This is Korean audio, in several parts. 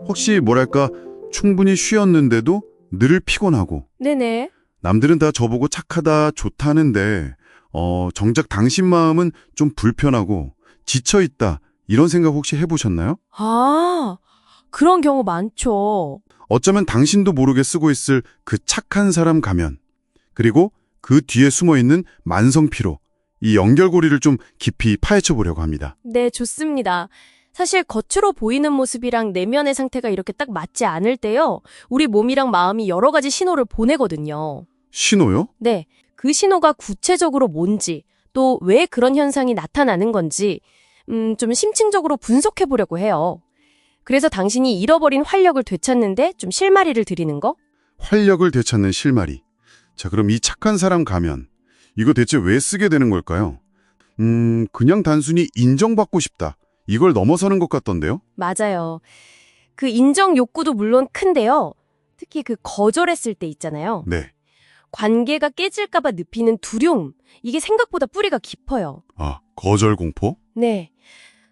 혹시 뭐랄까 충분히 쉬었는데도 늘 피곤하고 네네. 남들은 다 저보고 착하다 좋다는데 정작 당신 마음은 좀 불편하고 지쳐있다 이런 생각 혹시 해보셨나요? 아, 그런 경우 많죠. 어쩌면 당신도 모르게 쓰고 있을 그 착한 사람 가면 그리고 그 뒤에 숨어있는 만성피로 이 연결고리를 좀 깊이 파헤쳐 보려고 합니다. 네, 좋습니다. 사실 겉으로 보이는 모습이랑 내면의 상태가 이렇게 딱 맞지 않을 때요. 우리 몸이랑 마음이 여러 가지 신호를 보내거든요. 신호요? 네, 그 신호가 구체적으로 뭔지, 또 왜 그런 현상이 나타나는 건지, 좀 심층적으로 분석해 보려고 해요. 그래서 당신이 잃어버린 활력을 되찾는데 좀 실마리를 드리는 거? 활력을 되찾는 실마리. 자, 그럼 이 착한 사람 가면 이거 대체 왜 쓰게 되는 걸까요? 그냥 단순히 인정받고 싶다. 이걸 넘어서는 것 같던데요? 맞아요. 그 인정 욕구도 물론 큰데요. 특히 그 거절했을 때 있잖아요. 네. 관계가 깨질까봐 늪이는 두려움. 이게 생각보다 뿌리가 깊어요. 아, 거절 공포? 네.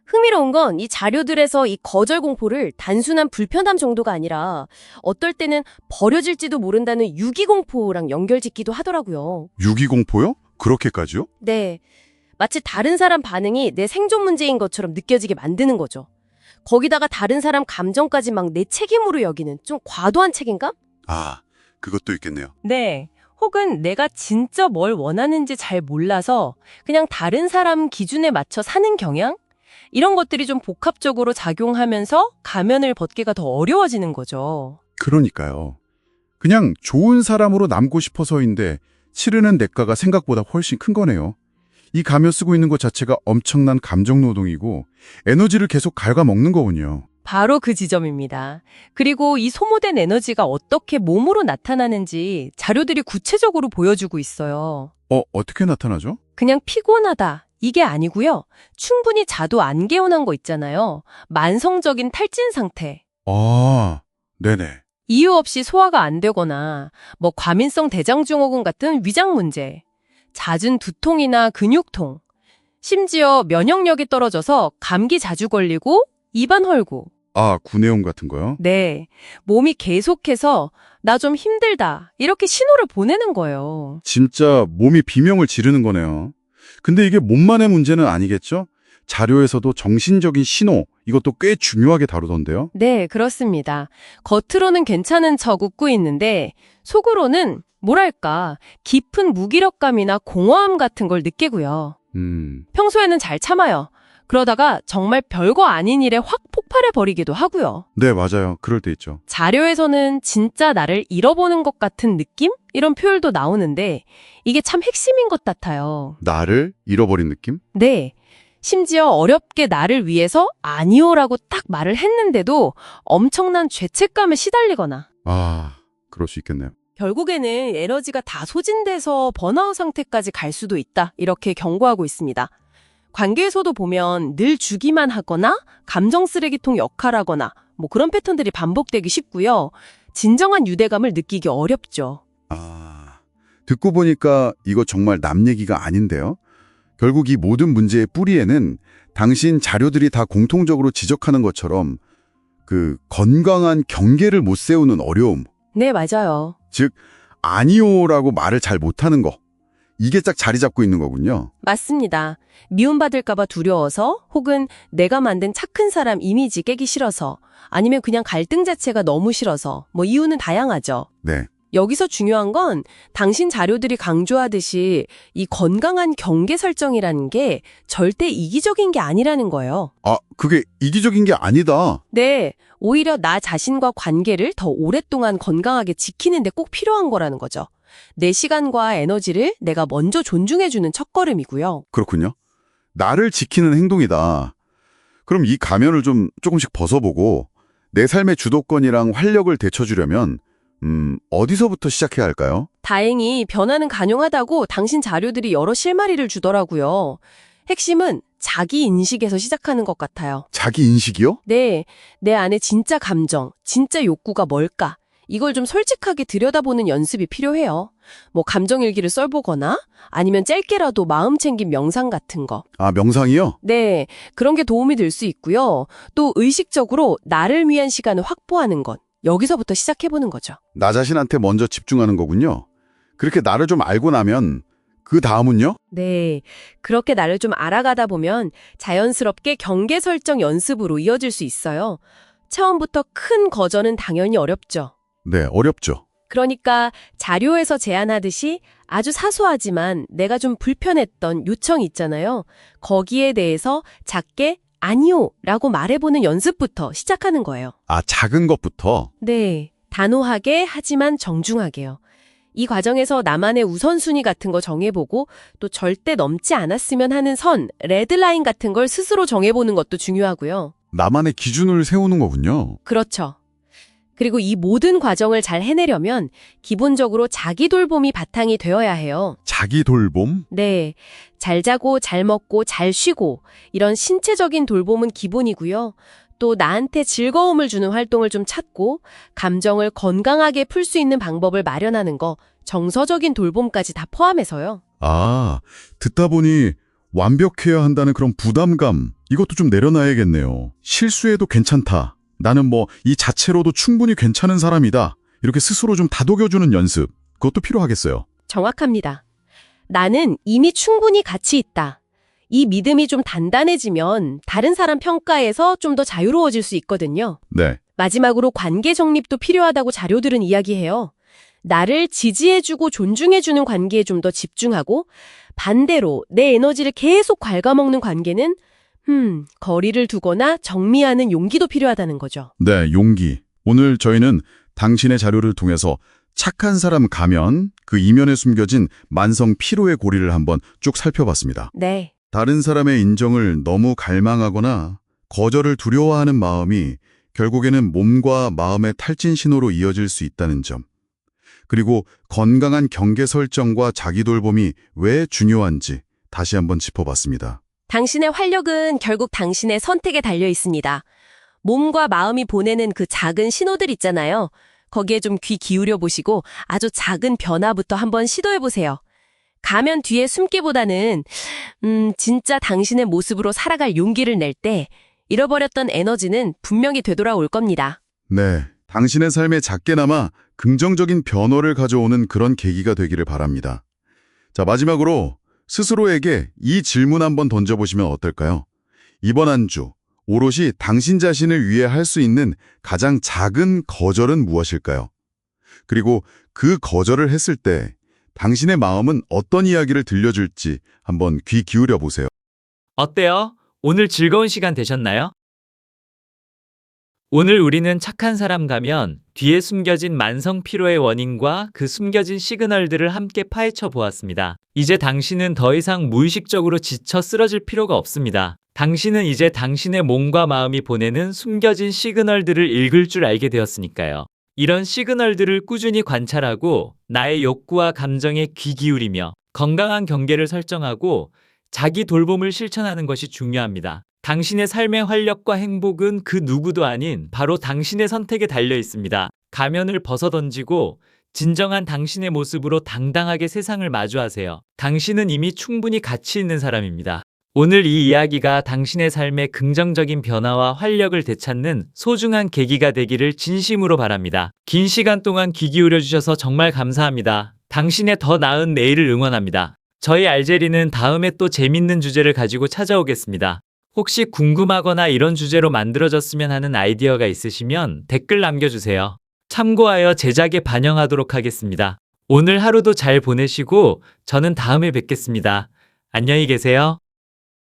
흥미로운 건 이 자료들에서 이 거절 공포를 단순한 불편함 정도가 아니라 어떨 때는 버려질지도 모른다는 유기공포랑 연결짓기도 하더라고요. 유기공포요? 그렇게까지요? 네. 마치 다른 사람 반응이 내 생존 문제인 것처럼 느껴지게 만드는 거죠. 거기다가 다른 사람 감정까지 막 내 책임으로 여기는 좀 과도한 책임감? 아, 그것도 있겠네요. 네. 혹은 내가 진짜 뭘 원하는지 잘 몰라서 그냥 다른 사람 기준에 맞춰 사는 경향? 이런 것들이 좀 복합적으로 작용하면서 가면을 벗기가 더 어려워지는 거죠. 그러니까요. 그냥 좋은 사람으로 남고 싶어서인데 치르는 대가가 생각보다 훨씬 큰 거네요. 이 가면 쓰고 있는 것 자체가 엄청난 감정 노동이고 에너지를 계속 갉아먹는 거군요. 바로 그 지점입니다. 그리고 이 소모된 에너지가 어떻게 몸으로 나타나는지 자료들이 구체적으로 보여주고 있어요. 어떻게 나타나죠? 그냥 피곤하다. 이게 아니고요. 충분히 자도 안 개운한 거 있잖아요. 만성적인 탈진 상태. 아, 네네. 이유 없이 소화가 안 되거나 뭐 과민성 대장증후군 같은 위장 문제, 잦은 두통이나 근육통, 심지어 면역력이 떨어져서 감기 자주 걸리고 입안 헐고. 아, 구내염 같은 거요? 네, 몸이 계속해서 나 좀 힘들다 이렇게 신호를 보내는 거예요. 진짜 몸이 비명을 지르는 거네요. 근데 이게 몸만의 문제는 아니겠죠? 자료에서도 정신적인 신호, 이것도 꽤 중요하게 다루던데요? 네, 그렇습니다. 겉으로는 괜찮은 척 웃고 있는데 속으로는 뭐랄까 깊은 무기력감이나 공허함 같은 걸 느끼고요. 평소에는 잘 참아요. 그러다가 정말 별거 아닌 일에 확 폭발해 버리기도 하고요. 네, 맞아요. 그럴 때 있죠. 자료에서는 진짜 나를 잃어보는 것 같은 느낌? 이런 표현도 나오는데 이게 참 핵심인 것 같아요. 나를 잃어버린 느낌? 네. 심지어 어렵게 나를 위해서 아니오라고 딱 말을 했는데도 엄청난 죄책감에 시달리거나 아, 그럴 수 있겠네요. 결국에는 에너지가 다 소진돼서 번아웃 상태까지 갈 수도 있다. 이렇게 경고하고 있습니다. 관계에서도 보면 늘 주기만 하거나 감정 쓰레기통 역할하거나 뭐 그런 패턴들이 반복되기 쉽고요. 진정한 유대감을 느끼기 어렵죠. 아, 듣고 보니까 이거 정말 남 얘기가 아닌데요? 결국 이 모든 문제의 뿌리에는 당신 자료들이 다 공통적으로 지적하는 것처럼 그 건강한 경계를 못 세우는 어려움, 네, 맞아요. 즉 아니오라고 말을 잘 못하는 거, 이게 딱 자리 잡고 있는 거군요. 맞습니다. 미움받을까봐 두려워서 혹은 내가 만든 착한 사람 이미지 깨기 싫어서 아니면 그냥 갈등 자체가 너무 싫어서 뭐 이유는 다양하죠. 네. 여기서 중요한 건 당신 자료들이 강조하듯이 이 건강한 경계 설정이라는 게 절대 이기적인 게 아니라는 거예요. 아, 그게 이기적인 게 아니다. 네, 오히려 나 자신과 관계를 더 오랫동안 건강하게 지키는 데 꼭 필요한 거라는 거죠. 내 시간과 에너지를 내가 먼저 존중해주는 첫걸음이고요. 그렇군요. 나를 지키는 행동이다. 그럼 이 가면을 좀 조금씩 벗어보고 내 삶의 주도권이랑 활력을 되찾으려면 어디서부터 시작해야 할까요? 다행히 변화는 가능하다고 당신 자료들이 여러 실마리를 주더라고요. 핵심은 자기 인식에서 시작하는 것 같아요. 자기 인식이요? 네, 내 안에 진짜 감정, 진짜 욕구가 뭘까? 이걸 좀 솔직하게 들여다보는 연습이 필요해요. 뭐 감정일기를 써보거나 아니면 짧게라도 마음 챙김 명상 같은 거. 아, 명상이요? 네, 그런 게 도움이 될 수 있고요. 또 의식적으로 나를 위한 시간을 확보하는 것. 여기서부터 시작해보는 거죠. 나 자신한테 먼저 집중하는 거군요. 그렇게 나를 좀 알고 나면 그 다음은요? 네, 그렇게 나를 좀 알아가다 보면 자연스럽게 경계 설정 연습으로 이어질 수 있어요. 처음부터 큰 거절은 당연히 어렵죠. 네, 어렵죠. 그러니까 자료에서 제안하듯이 아주 사소하지만 내가 좀 불편했던 요청이 있잖아요. 거기에 대해서 작게 아니요 라고 말해보는 연습부터 시작하는 거예요. 아, 작은 것부터? 네, 단호하게 하지만 정중하게요. 이 과정에서 나만의 우선순위 같은 거 정해보고 또 절대 넘지 않았으면 하는 선, 레드라인 같은 걸 스스로 정해보는 것도 중요하고요. 나만의 기준을 세우는 거군요. 그렇죠. 그리고 이 모든 과정을 잘 해내려면 기본적으로 자기 돌봄이 바탕이 되어야 해요. 자기 돌봄? 네, 잘 자고 잘 먹고 잘 쉬고 이런 신체적인 돌봄은 기본이고요. 또 나한테 즐거움을 주는 활동을 좀 찾고 감정을 건강하게 풀 수 있는 방법을 마련하는 거, 정서적인 돌봄까지 다 포함해서요. 아, 듣다 보니 완벽해야 한다는 그런 부담감, 이것도 좀 내려놔야겠네요. 실수해도 괜찮다. 나는 뭐 이 자체로도 충분히 괜찮은 사람이다. 이렇게 스스로 좀 다독여주는 연습, 그것도 필요하겠어요. 정확합니다. 나는 이미 충분히 가치 있다. 이 믿음이 좀 단단해지면 다른 사람 평가에서 좀 더 자유로워질 수 있거든요. 네. 마지막으로 관계 정립도 필요하다고 자료들은 이야기해요. 나를 지지해주고 존중해주는 관계에 좀 더 집중하고 반대로 내 에너지를 계속 갉아먹는 관계는 거리를 두거나 정리하는 용기도 필요하다는 거죠. 네, 용기. 오늘 저희는 당신의 자료를 통해서 착한 사람 가면 그 이면에 숨겨진 만성 피로의 고리를 한번 쭉 살펴봤습니다. 네. 다른 사람의 인정을 너무 갈망하거나 거절을 두려워하는 마음이 결국에는 몸과 마음의 탈진 신호로 이어질 수 있다는 점. 그리고 건강한 경계 설정과 자기 돌봄이 왜 중요한지 다시 한번 짚어봤습니다. 당신의 활력은 결국 당신의 선택에 달려 있습니다. 몸과 마음이 보내는 그 작은 신호들 있잖아요. 거기에 좀 귀 기울여 보시고 아주 작은 변화부터 한번 시도해 보세요. 가면 뒤에 숨기보다는 진짜 당신의 모습으로 살아갈 용기를 낼 때 잃어버렸던 에너지는 분명히 되돌아올 겁니다. 네, 당신의 삶에 작게나마 긍정적인 변화를 가져오는 그런 계기가 되기를 바랍니다. 자, 마지막으로 스스로에게 이 질문 한번 던져보시면 어떨까요? 이번 한 주, 오롯이 당신 자신을 위해 할 수 있는 가장 작은 거절은 무엇일까요? 그리고 그 거절을 했을 때 당신의 마음은 어떤 이야기를 들려줄지 한번 귀 기울여 보세요. 어때요? 오늘 즐거운 시간 되셨나요? 오늘 우리는 착한 사람 가면 뒤에 숨겨진 만성 피로의 원인과 그 숨겨진 시그널들을 함께 파헤쳐 보았습니다. 이제 당신은 더 이상 무의식적으로 지쳐 쓰러질 필요가 없습니다. 당신은 이제 당신의 몸과 마음이 보내는 숨겨진 시그널들을 읽을 줄 알게 되었으니까요. 이런 시그널들을 꾸준히 관찰하고 나의 욕구와 감정에 귀 기울이며 건강한 경계를 설정하고 자기 돌봄을 실천하는 것이 중요합니다. 당신의 삶의 활력과 행복은 그 누구도 아닌 바로 당신의 선택에 달려 있습니다. 가면을 벗어던지고 진정한 당신의 모습으로 당당하게 세상을 마주하세요. 당신은 이미 충분히 가치 있는 사람입니다. 오늘 이 이야기가 당신의 삶의 긍정적인 변화와 활력을 되찾는 소중한 계기가 되기를 진심으로 바랍니다. 긴 시간 동안 귀 기울여 주셔서 정말 감사합니다. 당신의 더 나은 내일을 응원합니다. 저희 알제리는 다음에 또 재밌는 주제를 가지고 찾아오겠습니다. 혹시 궁금하거나 이런 주제로 만들어졌으면 하는 아이디어가 있으시면 댓글 남겨주세요. 참고하여 제작에 반영하도록 하겠습니다. 오늘 하루도 잘 보내시고 저는 다음에 뵙겠습니다. 안녕히 계세요.